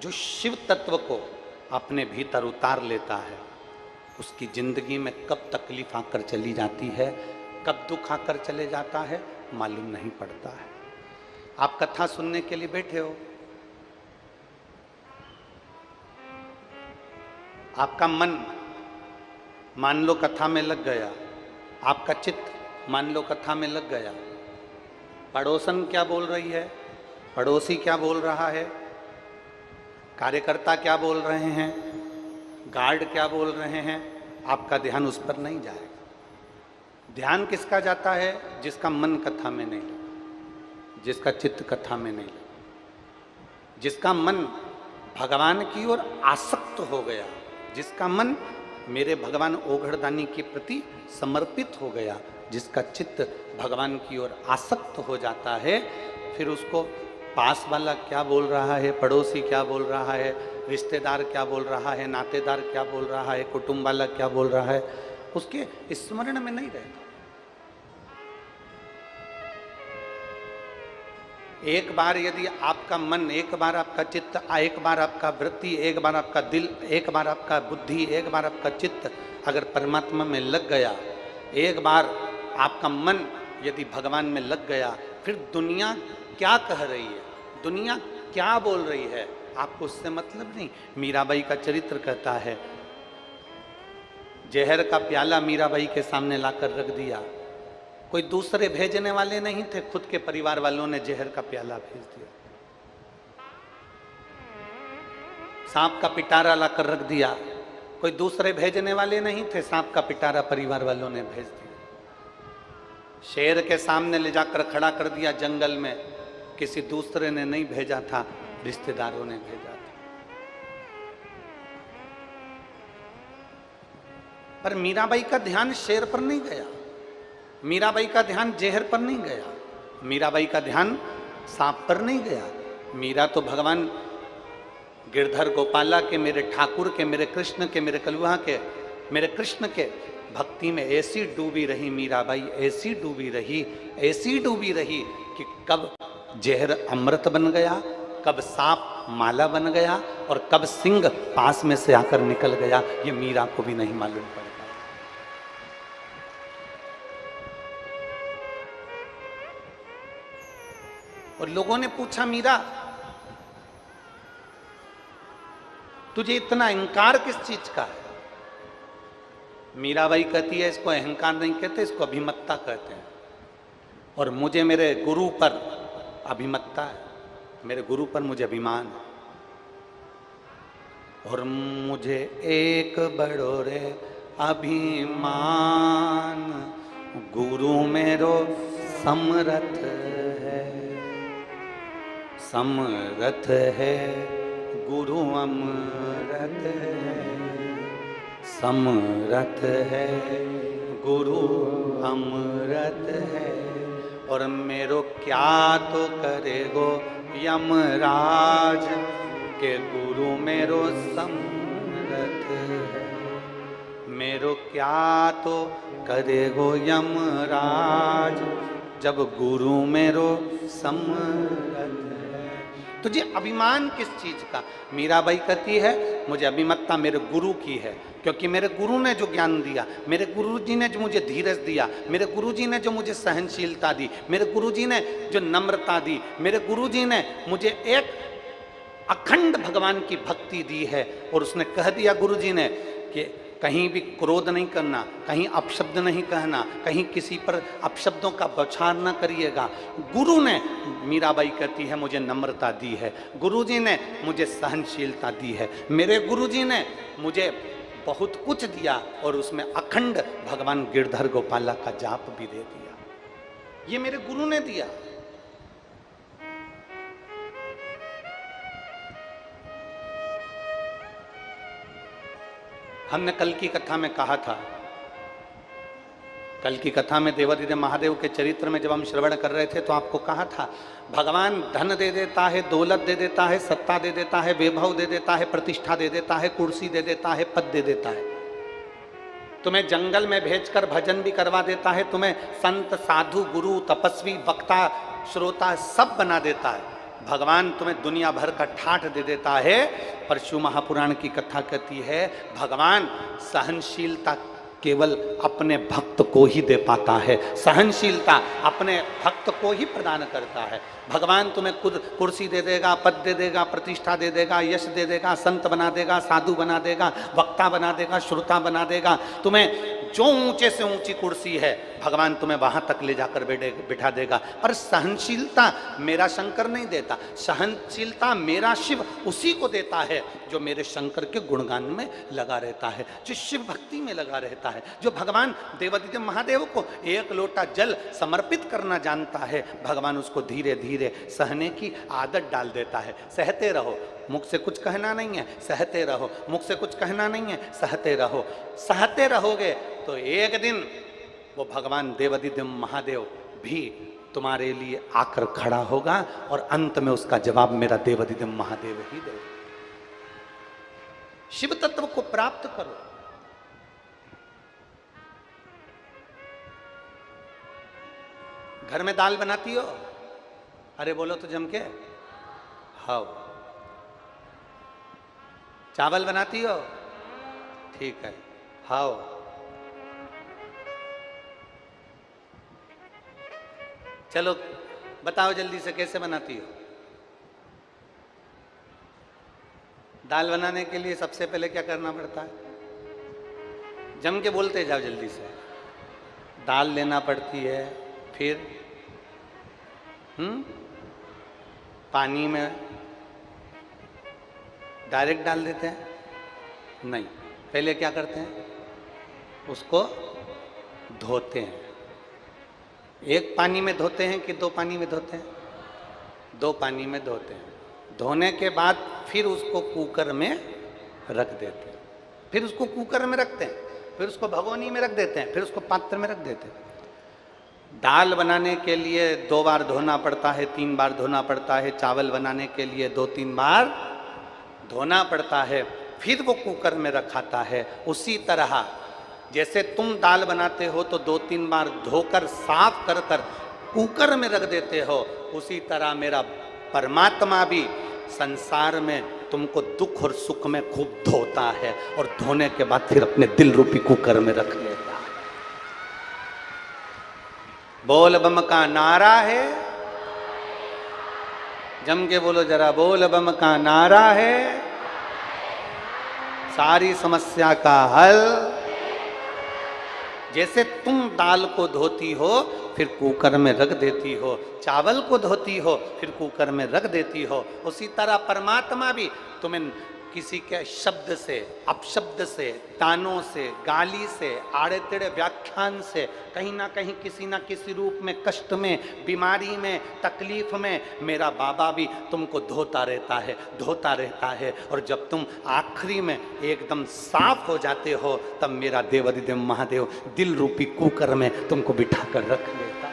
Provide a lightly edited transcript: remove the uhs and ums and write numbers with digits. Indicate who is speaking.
Speaker 1: जो शिव तत्व को अपने भीतर उतार लेता है, उसकी जिंदगी में कब तकलीफ आकर चली जाती है, कब दुख आकर चले जाता है, मालूम नहीं पड़ता है। आप कथा सुनने के लिए बैठे हो, आपका मन मान लो कथा में लग गया, आपका चित्त मान लो कथा में लग गया। पड़ोसन क्या बोल रही है, पड़ोसी क्या बोल रहा है, कार्यकर्ता क्या बोल रहे हैं, गार्ड क्या बोल रहे हैं, आपका ध्यान उस पर नहीं जाएगा। ध्यान किसका जाता है? जिसका मन कथा में नहीं लगा, जिसका चित्त कथा में नहीं लगा, जिसका मन भगवान की ओर आसक्त हो गया, जिसका मन मेरे भगवान ओघड़दानी के प्रति समर्पित हो गया, जिसका चित्त भगवान की ओर आसक्त हो जाता है, फिर उसको पास वाला क्या बोल रहा है, पड़ोसी क्या बोल रहा है, रिश्तेदार क्या बोल रहा है, नातेदार क्या बोल रहा है, कुटुंब वाला क्या बोल रहा है, उसके स्मरण में नहीं रहता। एक बार यदि आपका मन, एक बार आपका चित्त, एक बार आपका वृत्ति, एक बार आपका दिल, एक बार आपका बुद्धि, एक बार आपका चित्त अगर परमात्मा में लग गया, एक बार आपका मन यदि भगवान में लग गया, फिर दुनिया क्या कह रही है, दुनिया क्या बोल रही है, आपको उससे मतलब नहीं। मीराबाई का चरित्र कहता है, जहर का प्याला मीराबाई के सामने लाकर रख दिया, कोई दूसरे भेजने वाले नहीं थे, खुद के परिवार वालों ने जहर का प्याला भेज दिया। सांप का पिटारा लाकर रख दिया, कोई दूसरे भेजने वाले नहीं थे, सांप का पिटारा परिवार वालों ने भेज दिया। शेर के सामने ले जाकर खड़ा कर दिया जंगल में, किसी दूसरे ने नहीं भेजा था, रिश्तेदारों ने भेजा था। पर मीराबाई का ध्यान शेर पर नहीं गया, मीराबाई का ध्यान जहर पर नहीं गया, मीराबाई का ध्यान सांप पर नहीं गया। मीरा तो भगवान गिरधर गोपाला के, मेरे ठाकुर के, मेरे कृष्ण के, मेरे कलुहा के, मेरे कृष्ण के भक्ति में ऐसी डूबी रही मीराबाई, ऐसी डूबी रही, ऐसी डूबी रही कि कब जहर अमृत बन गया, कब सांप माला बन गया और कब सिंह पास में से आकर निकल गया, ये मीरा को भी नहीं मालूम पड़ा। और लोगों ने पूछा, मीरा तुझे इतना अहंकार किस चीज का है? मीराबाई कहती है, इसको अहंकार नहीं कहते, इसको अभिमत्ता कहते हैं। और मुझे मेरे गुरु पर अभिमत्ता है, मेरे गुरु पर मुझे अभिमान है। और मुझे एक बड़ो रे अभिमान, गुरु मेरो समरथ है, समरथ है गुरु अमरत है, समरथ है गुरु अमरत है। और मेरो क्या तो करेगो यमराज, के गुरु मेरो समरथ है, मेरो क्या तो करेगो यमराज, जब गुरु मेरो समरथ है। तुझे अभिमान किस चीज का? मीराबाई कहती है, मुझे अभिमत्ता मेरे गुरु की है, क्योंकि मेरे गुरु ने जो ज्ञान दिया, मेरे गुरुजी ने जो मुझे धीरज दिया, मेरे गुरुजी ने जो मुझे सहनशीलता दी, मेरे गुरुजी ने जो नम्रता दी, मेरे गुरुजी ने मुझे एक अखंड भगवान की भक्ति दी है। और उसने कह दिया गुरुजी ने कि कहीं भी क्रोध नहीं करना, कहीं अपशब्द नहीं कहना, कहीं किसी पर अपशब्दों का बौछार न करिएगा। गुरु ने, मीराबाई कहती है, मुझे नम्रता दी है, गुरुजी ने मुझे सहनशीलता दी है, मेरे गुरुजी ने मुझे बहुत कुछ दिया और उसमें अखंड भगवान गिरधर गोपाला का जाप भी दे दिया। ये मेरे गुरु ने दिया। हमने कल की कथा में कहा था, कल की कथा में देवादिदेव महादेव के चरित्र में जब हम श्रवण कर रहे थे तो आपको कहा था, भगवान धन दे देता है, दौलत दे देता है, सत्ता दे देता है, वैभव दे देता है, प्रतिष्ठा दे देता है, कुर्सी दे देता है, पद दे देता है, तुम्हें जंगल में भेजकर भजन भी करवा देता है, तुम्हें संत साधु गुरु तपस्वी वक्ता श्रोता सब बना देता है, भगवान तुम्हें दुनिया भर का ठाठ दे देता है, पर शिव महापुराण की कथा कहती है भगवान सहनशीलता केवल अपने भक्त को ही दे पाता है, सहनशीलता अपने भक्त को ही प्रदान करता है। भगवान तुम्हें खुद कुर्सी दे देगा, पद दे देगा, प्रतिष्ठा दे देगा, यश दे देगा, संत बना देगा, साधु बना देगा, वक्ता बना देगा, श्रोता बना देगा। तुम्हें जो ऊंचे से ऊंची कुर्सी है भगवान तुम्हें वहां तक ले जाकर बिठा देगा, पर सहनशीलता मेरा शंकर नहीं देता। सहनशीलता मेरा शिव उसी को देता है जो मेरे शंकर के गुणगान में लगा रहता है, जो शिव भक्ति में लगा रहता है, जो भगवान देवादिदेव महादेव को एक लोटा जल समर्पित करना जानता है। भगवान उसको धीरे धीरे सहने की आदत डाल देता है। सहते रहो, मुख से कुछ कहना नहीं है, सहते रहो, मुख से कुछ कहना नहीं है, सहते रहो। सहते रहोगे तो एक दिन वो भगवान देवादिदेव महादेव भी तुम्हारे लिए आकर खड़ा होगा और अंत में उसका जवाब मेरा देवादिदेव महादेव ही देगा। शिव तत्व को प्राप्त करो। घर में दाल बनाती हो? अरे बोलो तो जम के। हाँ। चावल बनाती हो? ठीक है। हाँ। चलो बताओ जल्दी से कैसे बनाती हो? दाल बनाने के लिए सबसे पहले क्या करना पड़ता है? जम के बोलते जाओ जल्दी से। दाल लेना पड़ती है, फिर पानी में डायरेक्ट डाल देते हैं? नहीं, पहले क्या करते हैं? उसको धोते हैं। एक पानी में धोते हैं कि दो पानी में धोते हैं? दो पानी में धोते हैं। धोने के बाद फिर उसको कुकर में रख देते हैं, फिर उसको कुकर में रखते हैं, फिर उसको भगोनी में रख देते हैं, फिर उसको पात्र में रख देते हैं। दाल बनाने के लिए 2 बार धोना पड़ता है, 3 बार धोना पड़ता है। चावल बनाने के लिए 2-3 बार धोना पड़ता है, फिर वो कुकर में रखाता है। उसी तरह जैसे तुम दाल बनाते हो तो 2-3 बार धोकर साफ कर कर कुकर में रख देते हो, उसी तरह मेरा परमात्मा भी संसार में तुमको दुख और सुख में खूब धोता है और धोने के बाद फिर अपने दिल रूपी कुकर में रख लेता है। बोल बम का नारा है, जम के बोलो जरा। बोल बम का नारा है, सारी समस्या का हल। जैसे तुम दाल को धोती हो फिर कुकर में रख देती हो, चावल को धोती हो फिर कुकर में रख देती हो, उसी तरह परमात्मा भी तुम्हें किसी के शब्द से, अपशब्द से, तानों से, गाली से, आड़े टेढ़े व्याख्यान से, कहीं ना कहीं किसी ना किसी रूप में, कष्ट में, बीमारी में, तकलीफ में मेरा बाबा भी तुमको धोता रहता है, धोता रहता है। और जब तुम आखिरी में एकदम साफ हो जाते हो तब मेरा देवादिदेव महादेव दिल रूपी कुकर में तुमको बिठा कर रख लेता है।